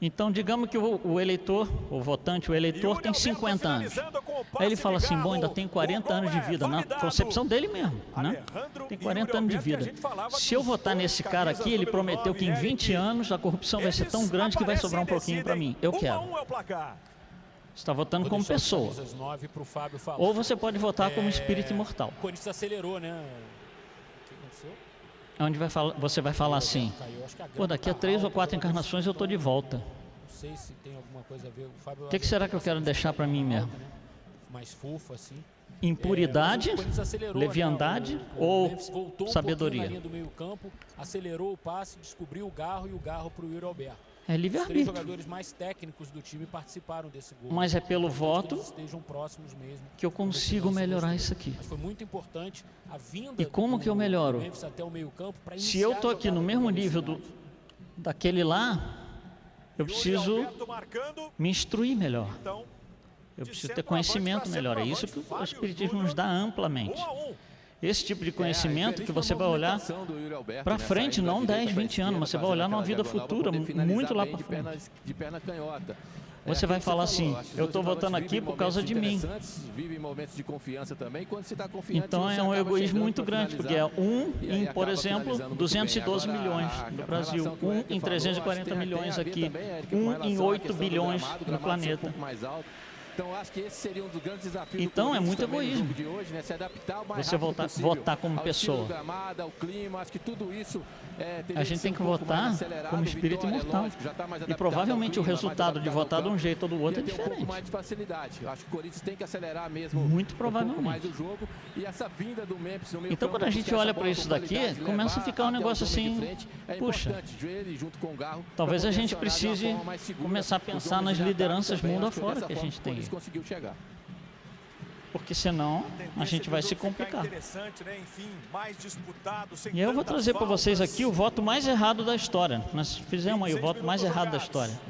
Então, digamos que o eleitor, o votante, o eleitor Yuri tem Alberto 50 anos. finalizando com o Aí ele passe fala de assim, bom, Garro. ainda tem 40 O anos de gol é vida, na validado. concepção dele mesmo, né? Alejandro Tem e 40 Yuri anos de Alberto, e a vida. gente falava Se eu dos votar dois nesse cara camisas aqui, ele número prometeu 9, que em 20 Eric. anos a corrupção vai ser tão Eles grande que vai aparecem sobrar um e pouquinho para mim. decidem. Eu 1 a quero. 1 é o placar. Você está votando Vou como deixar as pessoa. camisas 9 pro Fábio falar. Ou você pode votar como espírito imortal. O Corinthians acelerou, né? O que aconteceu? Onde você vai falar assim, Caiu. Acho que a grama pô, daqui a tá 3 ou alta, 4 os jogadores encarnações eu tô de volta. Não sei se tem alguma coisa a ver. O Fábio. O que será que eu quero deixar para mim mesmo? Mais fofo, assim. Impuridade, Mas o Corinthians acelerou, leviandade né? ou Memphis voltou um sabedoria? pouquinho na linha do meio-campo, acelerou o passe, descobriu o Garro e o Garro para o Yuri Alberto. É Os 3 livre-arbítrio. jogadores mais técnicos do time participaram desse gol. Mas é pelo É importante voto que eles estejam próximos mesmo. que eu consigo Desse lance melhorar gostoso. isso aqui. Mas foi muito importante a vinda E como que eu melhoro? do Memphis até o meio-campo para Se eu tô aqui no mesmo nível daquele lá, eu Yuri preciso Alberto marcando. me instruir melhor. Então, Eu de preciso ter centroavante conhecimento pra melhor. É isso que centroavante, o Espiritismo Fábio nos dá amplamente. 1 a 1. Esse tipo de conhecimento É, que você vai olhar para frente, não 10, 20 anos, mas você vai olhar numa vida futura, muito lá para frente. De perna canhota. Você vai falar assim, eu estou votando aqui por causa de mim. Vivem momentos de confiança também. Quando você está confiante, Então você é um acaba egoísmo chegando muito pra grande, porque finalizar. é 1 E aí em, por acaba exemplo, finalizando muito 212 bem. Agora, milhões a no Brasil, relação que o 1 Eric em falou, 340 tem a milhões ver aqui, também, Eric, com 1 relação em à 8 questão do bilhões gramado, no gramado ser um planeta. pouco mais alto. Então acho que esse seria um dos grandes desafios Então, do é Corinthians muito também no egoísmo. jogo de hoje, né? Se adaptar o mais Você rápido possível votar como ao pessoa. estilo do gramado, ao clima, acho que tudo isso teria A gente que ser tem que um pouco mais votar acelerado. como espírito Vitória, imortal. lógico, já tá mais E adaptado provavelmente ao o clima, mais resultado de adaptado votar ao de um campo. jeito ou do outro é Ia ter um pouco diferente. mais de facilidade. Eu acho que o Corinthians tem que acelerar mesmo Muito um pouco provavelmente. mais o jogo. E essa vinda do Memphis no meio Então, campo, quando a gente buscar essa olha bola para isso com daqui, qualidade, começa a levar ficar um até o negócio homem de assim, frente. É puxa, importante, ele junto com o Garro, talvez pra a poder gente acionar de uma precise forma mais segura começar a os pensar homens nas de ataque lideranças também. mundo Acho que afora dessa que a forma gente o tem. Corinthians conseguiu chegar. Porque senão a gente vai se complicar. Interessante, né? Enfim, mais disputado, sem E aí eu vou tantas trazer para vocês faltas. aqui o voto mais errado da história. Nós fizemos aí o 26 voto mais minutos errado da jogados. história.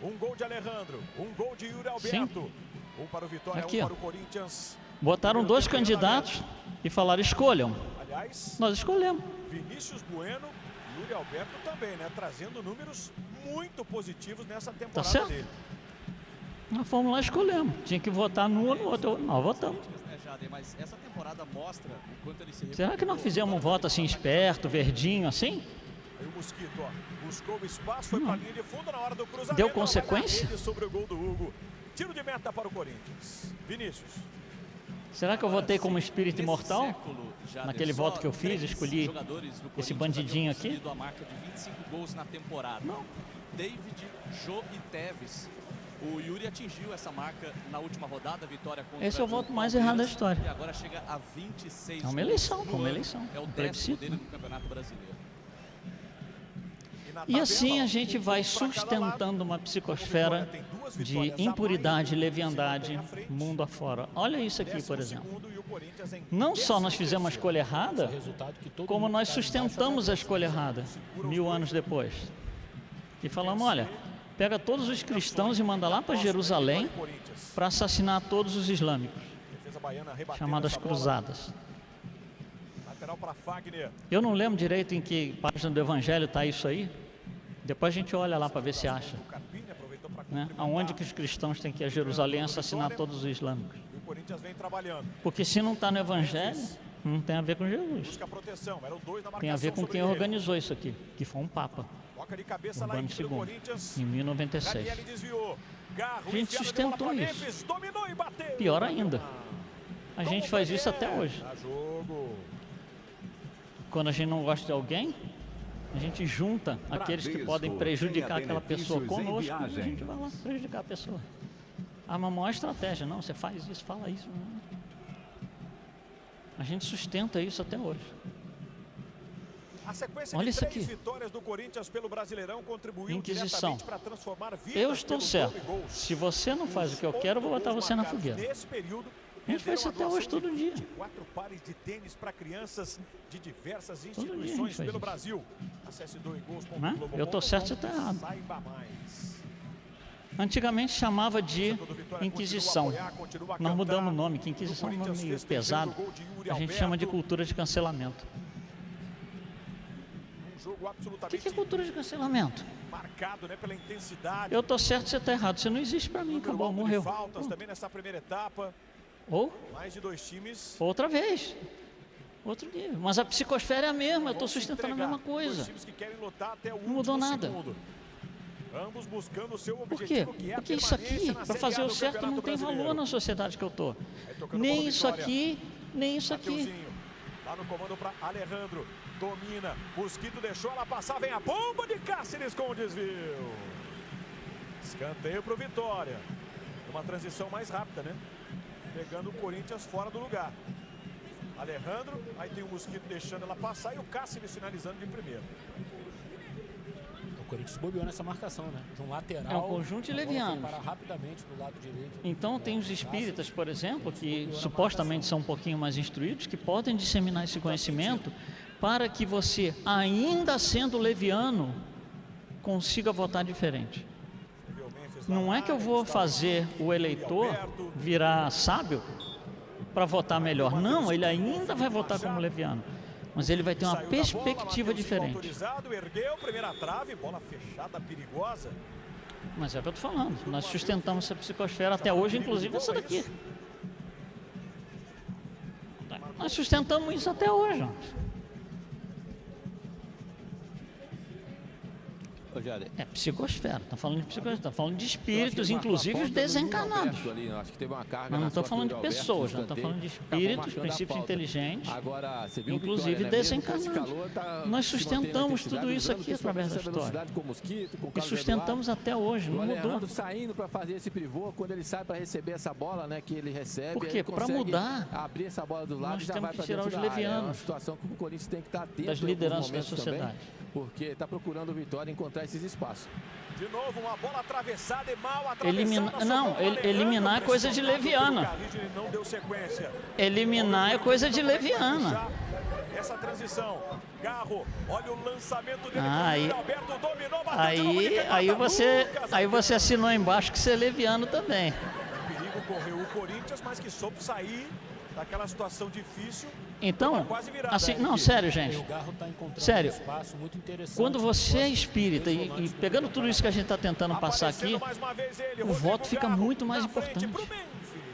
Um gol de Alejandro, um gol de Yuri Alberto. Um para o Vitória, Aqui, um ó. para o Corinthians. Botaram dois candidatos e falaram: escolham. Aliás, Nós escolhemos. Vinícius Bueno e Yuri Alberto também, né? Trazendo números muito positivos nessa Tá temporada certo? dele. Nós fomos lá e escolhemos. Tinha que votar num ou no outro. Nós votamos. né, Jader? Mas essa temporada mostra o quanto ele se Será que nós fizemos um voto assim esperto, verdinho, assim? Aí o Mosquito, ó, buscou o espaço, foi para a linha de fundo na hora do cruzamento. Deu ela vai na consequência? rede sobre o gol do Hugo. Tiro de meta para o Corinthians. Vinícius. Será que eu votei como espírito Nesse imortal? século, Jader, Naquele só voto que eu fiz, 3 escolhi jogadores do esse Corinthians bandidinho haviam aqui? conseguido a marca de 25 gols na temporada. David, Jô e Teves. O Yuri atingiu essa marca na última rodada, vitória contra Esse é o voto mais Palmeiras, errado da história. E agora chega a 26 É uma gols eleição, no foi uma ano. eleição, É o um 10º plebiscito, dele né? no Campeonato Brasileiro. na E assim tabela, a gente um vai ponto pra cada sustentando lado. uma Como psicosfera Vitória tem 2 de vitórias a mais, impuridade e se leviandade mantém à frente. mundo afora. Olha isso aqui, por 12º exemplo. e o Corinthians em Não só nós 13º. fizemos a escolha errada, Resultado que todo como mundo nós tá embaixo sustentamos a agradece. escolha errada 1000 anos depois. E falamos: olha, pega todos os cristãos e manda lá para Jerusalém para assassinar todos os islâmicos, Defesa baiana rebatendo chamadas essa bola. cruzadas. Lateral para Fagner. Eu não lembro direito em que página do Evangelho está isso aí. Depois a gente olha lá para ver se acha. O Carpini aproveitou para Né? cumprimentar. Aonde que os cristãos têm que ir a Jerusalém assassinar todos os islâmicos? E o Corinthians vem trabalhando. Porque se não está no Evangelho, não tem a ver com Jesus. Busca proteção. Eram 2 na marcação. Tem a ver com sobre quem ele. organizou isso aqui, que foi um papa, Toca de cabeça na Urbano equipe do II, Corinthians. em 1096. Daniele desviou. Garro, A gente enfiada de bola sustentou pra isso. Memphis, dominou e bateu. Pior ainda, a gente faz isso até hoje. Dá jogo. Quando a gente não gosta de alguém, a gente junta aqueles que Bradesco, podem prejudicar tenha aquela pessoa benefícios em conosco, a viagens. gente vai lá prejudicar a pessoa. A maior estratégia, não, você faz isso, fala isso. A gente sustenta isso até hoje. A sequência Olha de isso 3 aqui. vitórias do Corinthians pelo Brasileirão contribuiu Inquisição. diretamente para transformar vidas Eu estou pelo certo. dobro gols. Se você não faz o que eu quero, eu vou botar você na fogueira. Nesse período, A gente faz isso até hoje, todo dia. 4 pares de tênis para crianças de diversas dia a gente instituições faz pelo isso. Brasil. Acesse doigols.globo.com. Né? Eu tô certo, você tá errado. Saiba mais. Antigamente chamava de Torcedor do Vitória Inquisição. continua a apoiar, continua a Nós mudamos o cantar. nome, que Inquisição é um nome Corinthians meio festejando pesado. o gol de Yuri A gente chama de Alberto. cultura de cancelamento. Um jogo O absolutamente que é cultura de cancelamento? marcado, né, pela intensidade. Eu tô certo, você tá errado. Você não existe pra mim, Número acabou, alto de morreu. faltas também nessa primeira etapa. Ou Mais de 2 times. outra vez. Outro nível. Mas a psicosfera é a mesma, eu vão estou se sustentando a entregar. mesma Dois coisa. times que querem lutar até o Não mudou último nada. segundo. Ambos buscando o seu Por quê? objetivo, que é a Porque isso aqui, permanência na para Série fazer A o do certo, não Campeonato tem valor Brasileiro. na sociedade que eu tô. Aí tocando Nem bola, isso Vitória. aqui, nem isso aqui. Mateuzinho, lá no comando para Alejandro. Domina. Mosquito deixou ela passar. Vem a bomba de Cáceres com o desvio. Escanteio para o Vitória. Uma transição mais rápida, né? Pegando o Corinthians fora do lugar. Alejandro, aí tem o Mosquito deixando ela passar e o Cáceres finalizando de primeiro. O Corinthians bobeou nessa marcação, né? De um lateral. É um conjunto de a bola foi levianos. parar rapidamente do lado direito. Então tem os espíritas, por exemplo, que supostamente são um pouquinho mais instruídos, que podem disseminar esse conhecimento para que você, ainda sendo leviano, consiga votar diferente. Você vê o Memphis lá Não na é que eu área, vou está fazer o eleitor virar sábio para votar melhor. Não, ele ainda vai votar como leviano. Mas ele vai ter uma saiu da bola, perspectiva Mateuzinho diferente. autorizado, ergueu, primeira trave, bola fechada, perigosa. Mas é o que eu estou falando. Nós sustentamos essa psicosfera até hoje, inclusive essa daqui. Nós sustentamos isso até hoje. Rogério? É psicosfera, está falando de psicosfera, está falando de espíritos, inclusive os desencarnados. Ali, acho que teve uma carga Não nas estou costas falando do de Alberto, pessoas, no não estou escanteio, falando de acabou espíritos, marcando a princípios falta. inteligentes, Agora, você viu inclusive Vitória, né? Mesmo com esse desencarnados. calor, Nós se mantém na sustentamos intensidade, tudo isso usando aqui através da principalmente essa história. velocidade com o Mosquito, com o E Carlos sustentamos Eduardo. até hoje, O não mudou. Alejandro saindo para fazer esse pivô, quando ele sai para receber essa bola, né, que ele recebe, Por quê? ele Pra consegue mudar, abrir essa bola do lado nós e já temos vai que para tirar dentro os da área. É uma levianos situação que o Corinthians tem que estar atento das em alguns lideranças da momentos sociedade. também, porque está procurando o Vitória encontrar esses espaços. De novo, uma bola atravessada e mal atravessada. Eliminar é coisa de leviana. Não deu sequência. Eliminar é coisa de leviana. Essa transição. Garro, olha o lançamento dele. Alberto dominou, Aí você assinou embaixo que você é leviano também. O perigo correu o Corinthians, mas que soube sair daquela situação difícil. Então, quase virada, assim, não, sério, gente. O Garro tá encontrando Sério. um espaço muito interessante. Quando você é espírita e pegando tudo isso que a gente está tentando passar aqui, Mais uma vez ele, o Rodrigo voto fica Garro, muito mais na frente importante, pro Memphis.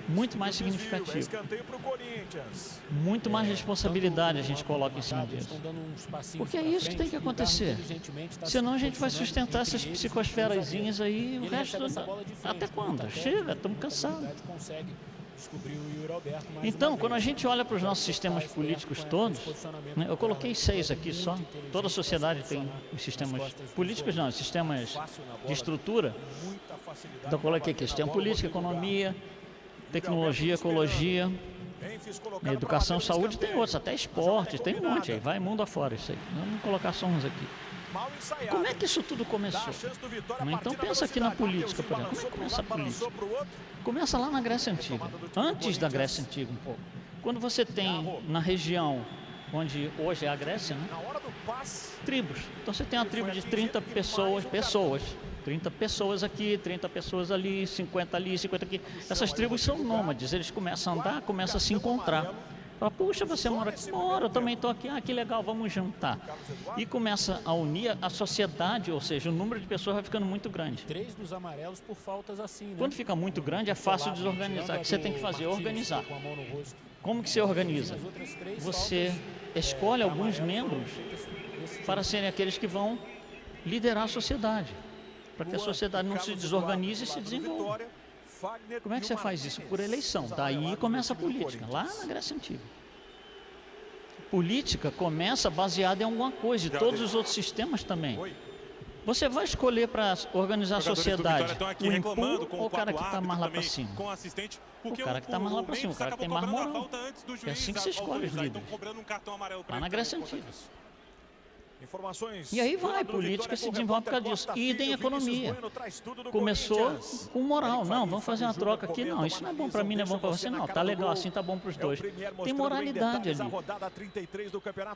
muito mais Desvio, significativo, escanteio pro Corinthians. muito mais responsabilidade a gente coloca em cima disso. Porque é isso que tem que acontecer. Senão a gente vai sustentar essas psicosferazinhas aí o resto até quando? Chega, estamos cansados. Então, quando a gente olha para os nossos sistemas políticos todos, né, eu coloquei 6 aqui só, toda a sociedade tem os sistemas políticos, não, os sistemas de estrutura. Então, eu coloquei aqui sistema político, economia, tecnologia, ecologia, educação, saúde, tem outros, até esporte, tem um monte aí, vai mundo afora isso aí. Vamos colocar só uns aqui. Como é que isso tudo começou? Então pensa aqui na política, por exemplo. Como é que começa a política? Começa lá na Grécia Antiga, antes da Grécia Antiga um pouco. Quando você tem na região onde hoje é a Grécia, né, tribos. Então você tem uma tribo de 30 pessoas, 30 pessoas aqui, 30 pessoas ali, 50 ali, 50 aqui. Essas tribos são nômades, eles começam a andar, começam a se encontrar. Fala, puxa, você mora aqui? Moro, eu também estou aqui. Ah, que legal, vamos juntar. E começa a unir a sociedade, ou seja, o número de pessoas vai ficando muito grande. 3 dos amarelos por faltas assim, né? Quando fica muito grande, é fácil desorganizar. O que você tem que fazer? Organizar. Como que você organiza? Você escolhe alguns membros para serem aqueles que vão liderar a sociedade, para que a sociedade não se desorganize e se desenvolva. Como é que você faz isso? Por eleição. Daí começa a política, lá na Grécia Antiga. Política começa baseada em alguma coisa, e todos os outros sistemas também. Você vai escolher para organizar a sociedade o impuro ou o cara que está mais lá para cima? O cara que está mais lá para cima, o cara que tem mais moral. É assim que você escolhe os líderes. Lá na Grécia Antiga. E aí vai, política se desenvolve por causa disso. E idem economia. Começou com moral. Não, vamos fazer uma troca aqui. Não, isso não é bom para mim, não é bom para você. Não, tá legal assim, tá bom para os dois. Tem moralidade ali.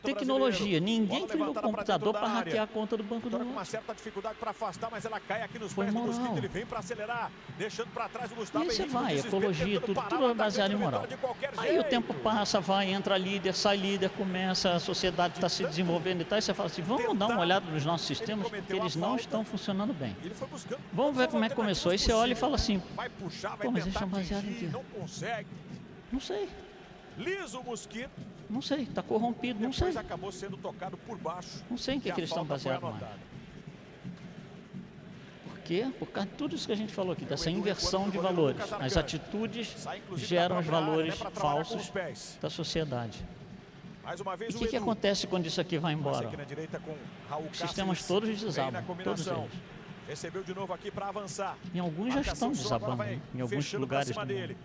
Tecnologia. Ninguém fez um computador para hackear a conta do banco do outro. Uma certa dificuldade para afastar, mas ela cai aqui nos Foi pés do moral. Mosquito. Ele vem para acelerar, deixando para trás o Gustavo. E aí você Henrique no vai, desespero, ecologia, tentando parar tudo o é baseado em atacante do moral. Vitória de qualquer Aí o jeito. tempo passa, vai, entra líder, sai líder, começa, a sociedade está se desenvolvendo e tal, e você fala assim, vamos dar uma olhada nos nossos sistemas, porque eles não estão funcionando bem. Ele foi buscando Vamos ver como é que começou. Aí você olha e fala assim, vai puxar, vai pô, mas eles tentar estão baseados em atingir, quê? não consegue. Não sei, Liso o Mosquito, não sei, está corrompido, não sei. depois acabou sendo tocado por baixo. Não sei em que e a eles estão falta foi baseados mais. anotada. Por quê? Por causa de tudo isso que a gente falou aqui, dessa inversão de valores. As atitudes Sai, inclusive, geram da os própria área, valores né, pra trabalhar com falsos os pés. da sociedade. Mais uma E vez o que Edu. acontece quando isso aqui vai Passe embora? aqui na direita com Raul Os sistemas Cáceres, todos vem na desabam, todos combinação. eles. Recebeu de novo aqui para avançar. Em alguns já Marcação estão só, agora desabando, vai né? Em alguns fechando pra lugares cima do mundo. dele.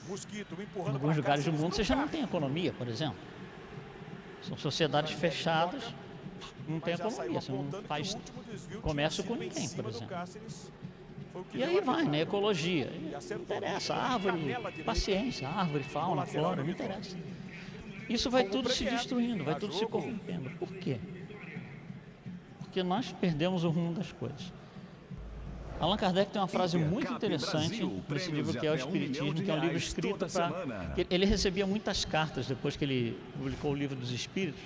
Mosquito Em empurrando alguns pra lugares do Cáceres mundo no você já não carro. tem economia, por exemplo. São sociedades fechadas, não tem Mas já saiu economia, você não apontando que faz o último desvio comércio tinha com sido em ninguém, cima por do exemplo. Cáceres. Foi o que E deu aí a vai, vitória. né? Ecologia. E Não acertou interessa, na árvore, canela direita. paciência, árvore, fauna, lateral flora, do não Vitória. interessa. Isso vai Como tudo se premiado. destruindo, vai A tudo se jogo. corrompendo. Por quê? Porque nós perdemos o rumo das coisas. Allan Kardec tem uma frase muito Hipercap interessante Brasil, nesse livro prêmios que é o de até R$1 Espiritismo, milhão que é um livro reais escrito toda para... semana. Ele recebia muitas cartas depois que ele publicou o Livro dos Espíritos,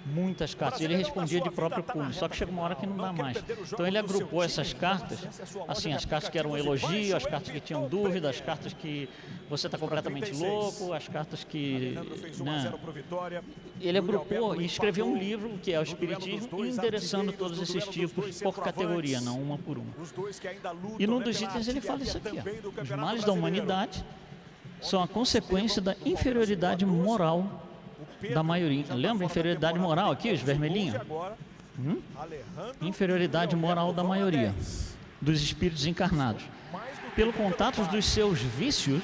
muitas cartas. Ele respondia de próprio punho, só que chega uma hora que não dá mais. Então ele agrupou essas cartas, assim, as cartas que eram elogio, as cartas que tinham dúvida, as cartas que você está completamente louco, as cartas que... né, ele agrupou e escreveu um livro, que é o Espiritismo, endereçando todos esses tipos por categoria, não uma por uma. E num dos itens ele fala isso aqui, ó, os males da humanidade são a consequência da inferioridade moral da maioria. Lembra inferioridade moral aqui, os vermelhinhos? Inferioridade moral da maioria dos espíritos encarnados. Pelo contato dos seus vícios,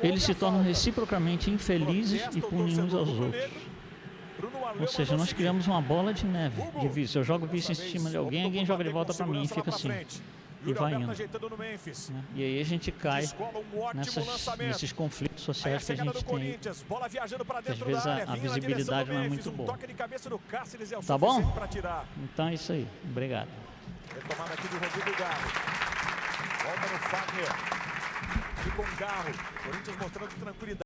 eles se tornam reciprocamente infelizes e punem uns aos outros. Ou seja, nós criamos uma bola de neve de vício. Eu jogo vício em cima de alguém, alguém joga de volta para mim e fica assim. E vai indo. E aí a gente cai nesses conflitos sociais que a gente tem, que às vezes a visibilidade não é muito boa. Tá bom? Então é isso aí. Obrigado. Retomada aqui do Rodrigo Garro. Volta no Fagner. E com Garro. Corinthians mostrando tranquilidade.